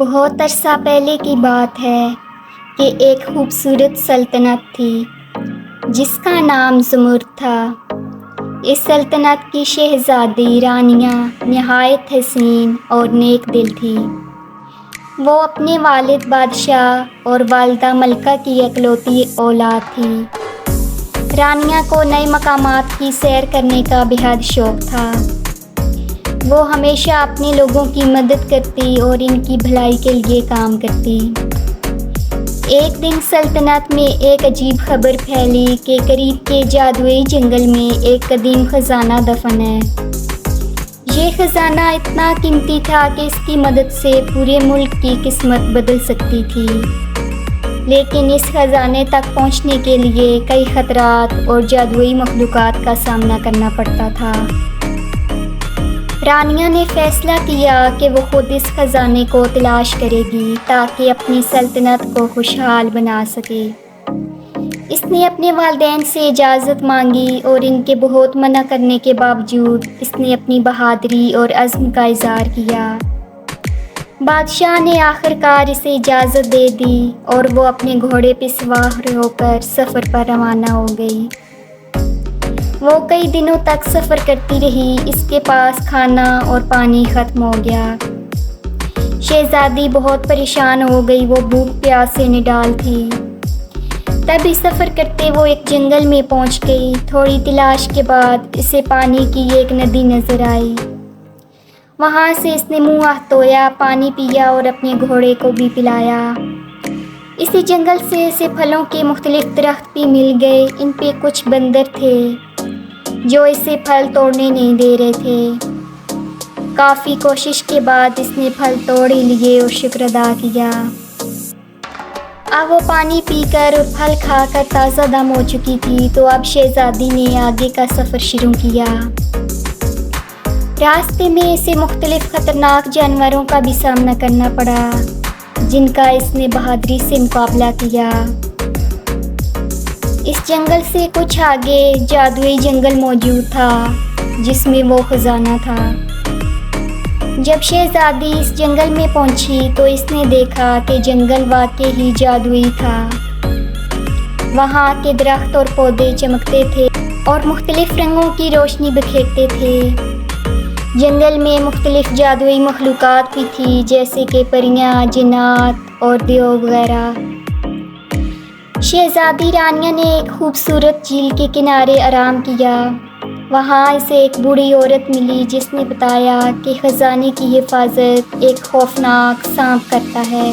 بہت عرصہ پہلے کی بات ہے کہ ایک خوبصورت سلطنت تھی جس کا نام زمرد تھا۔ اس سلطنت کی شہزادی رانیہ نہایت حسین اور نیک دل تھی۔ وہ اپنے والد بادشاہ اور والدہ ملکہ کی اکلوتی اولاد تھی۔ رانیہ کو نئے مقامات کی سیر کرنے کا بہت شوق تھا۔ وہ ہمیشہ اپنے لوگوں کی مدد کرتی اور ان کی بھلائی کے لیے کام کرتی۔ ایک دن سلطنت میں ایک عجیب خبر پھیلی کہ قریب کے جادوئی جنگل میں ایک قدیم خزانہ دفن ہے۔ یہ خزانہ اتنا قیمتی تھا کہ اس کی مدد سے پورے ملک کی قسمت بدل سکتی تھی، لیکن اس خزانے تک پہنچنے کے لیے کئی خطرات اور جادوئی مخلوقات کا سامنا کرنا پڑتا تھا۔ رانیہ نے فیصلہ کیا کہ وہ خود اس خزانے کو تلاش کرے گی تاکہ اپنی سلطنت کو خوشحال بنا سکے۔ اس نے اپنے والدین سے اجازت مانگی اور ان کے بہت منع کرنے کے باوجود اس نے اپنی بہادری اور عزم کا اظہار کیا۔ بادشاہ نے آخر کار اسے اجازت دے دی اور وہ اپنے گھوڑے پہ سوار ہو کر سفر پر روانہ ہو گئی۔ وہ کئی دنوں تک سفر کرتی رہی۔ اس کے پاس کھانا اور پانی ختم ہو گیا۔ شہزادی بہت پریشان ہو گئی، وہ بھوک پیاس سے نڈال تھی۔ تبھی سفر کرتے وہ ایک جنگل میں پہنچ گئی۔ تھوڑی تلاش کے بعد اسے پانی کی ایک ندی نظر آئی۔ وہاں سے اس نے منہ ہاتھ دھویا، پانی پیا اور اپنے گھوڑے کو بھی پلایا۔ اسی جنگل سے اسے پھلوں کے مختلف درخت بھی مل گئے۔ ان پہ کچھ بندر تھے جو اسے پھل توڑنے نہیں دے رہے تھے۔ کافی کوشش کے بعد اس نے پھل توڑ ہی لیے اور شکر ادا کیا۔ اب وہ پانی پی کر اور پھل کھا کر تازہ دم ہو چکی تھی، تو اب شہزادی نے آگے کا سفر شروع کیا۔ راستے میں اسے مختلف خطرناک جانوروں کا بھی سامنا کرنا پڑا، جن کا اس نے بہادری سے مقابلہ کیا۔ اس جنگل سے کچھ آگے جادوئی جنگل موجود تھا جس میں وہ خزانہ تھا۔ جب شہزادی اس جنگل میں پہنچی تو اس نے دیکھا کہ جنگل واقعی ہی جادوئی تھا۔ وہاں کے درخت اور پودے چمکتے تھے اور مختلف رنگوں کی روشنی بکھیرتے تھے۔ جنگل میں مختلف جادوئی مخلوقات بھی تھی، جیسے کہ پریاں، جنات اور دیو وغیرہ۔ شہزادی رانیہ نے ایک خوبصورت جھیل کے کنارے آرام کیا۔ وہاں اسے ایک بوڑھی عورت ملی جس نے بتایا کہ خزانے کی حفاظت ایک خوفناک سانپ کرتا ہے۔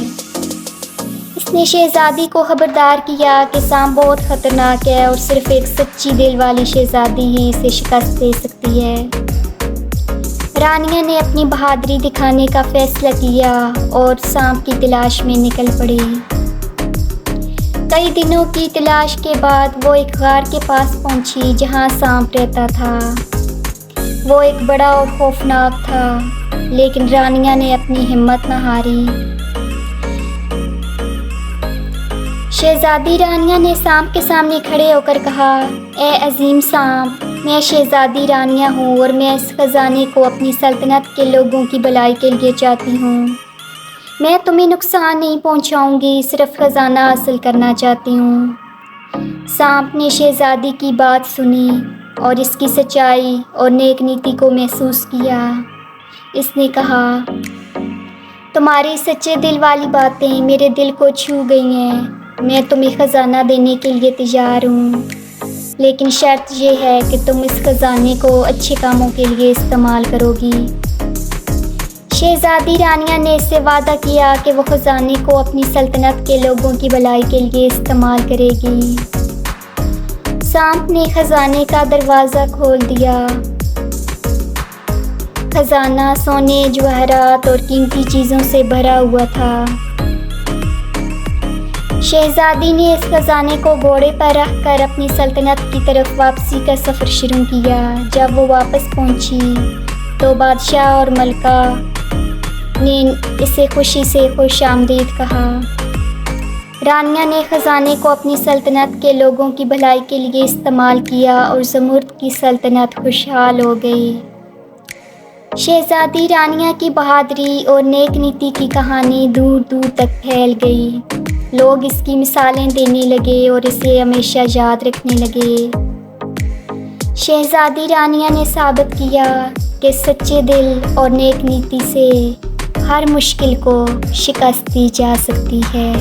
اس نے شہزادی کو خبردار کیا کہ سانپ بہت خطرناک ہے اور صرف ایک سچی دل والی شہزادی ہی اسے شکست دے سکتی ہے۔ رانیہ نے اپنی بہادری دکھانے کا فیصلہ کیا اور سانپ کی تلاش میں نکل پڑی۔ کئی دنوں کی تلاش کے بعد وہ ایک غار کے پاس پہنچی جہاں سانپ رہتا تھا۔ وہ ایک بڑا اور خوفناک تھا، لیکن رانیہ نے اپنی ہمت نہ ہاری۔ شہزادی رانیہ نے سانپ کے سامنے کھڑے ہو کر کہا، اے عظیم سانپ، میں شہزادی رانیہ ہوں اور میں اس خزانے کو اپنی سلطنت کے لوگوں کی بھلائی کے لیے چاہتی ہوں۔ میں تمہیں نقصان نہیں پہنچاؤں گی، صرف خزانہ حاصل کرنا چاہتی ہوں۔ سانپ نے شہزادی کی بات سنی اور اس کی سچائی اور نیک نیتی کو محسوس کیا۔ اس نے کہا، تمہاری سچے دل والی باتیں میرے دل کو چھو گئی ہیں۔ میں تمہیں خزانہ دینے کے لیے تیار ہوں، لیکن شرط یہ ہے کہ تم اس خزانے کو اچھے کاموں کے لیے استعمال کرو گی۔ شہزادی رانیہ نے اس سے وعدہ کیا کہ وہ خزانے کو اپنی سلطنت کے لوگوں کی بھلائی کے لیے استعمال کرے گی۔ سانپ نے خزانے کا دروازہ کھول دیا۔ خزانہ سونے، جواہرات اور قیمتی چیزوں سے بھرا ہوا تھا۔ شہزادی نے اس خزانے کو گھوڑے پر رکھ کر اپنی سلطنت کی طرف واپسی کا سفر شروع کیا۔ جب وہ واپس پہنچی تو بادشاہ اور ملکہ نے اسے خوشی سے خوش آمدید کہا۔ رانیہ نے خزانے کو اپنی سلطنت کے لوگوں کی بھلائی کے لیے استعمال کیا اور زمرد کی سلطنت خوشحال ہو گئی۔ شہزادی رانیہ کی بہادری اور نیک نیتی کی کہانی دور دور تک پھیل گئی۔ لوگ اس کی مثالیں دینے لگے اور اسے ہمیشہ یاد رکھنے لگے۔ شہزادی رانیہ نے ثابت کیا کہ سچے دل اور نیک نیتی سے ہر مشکل کو شکست دی جا سکتی ہے۔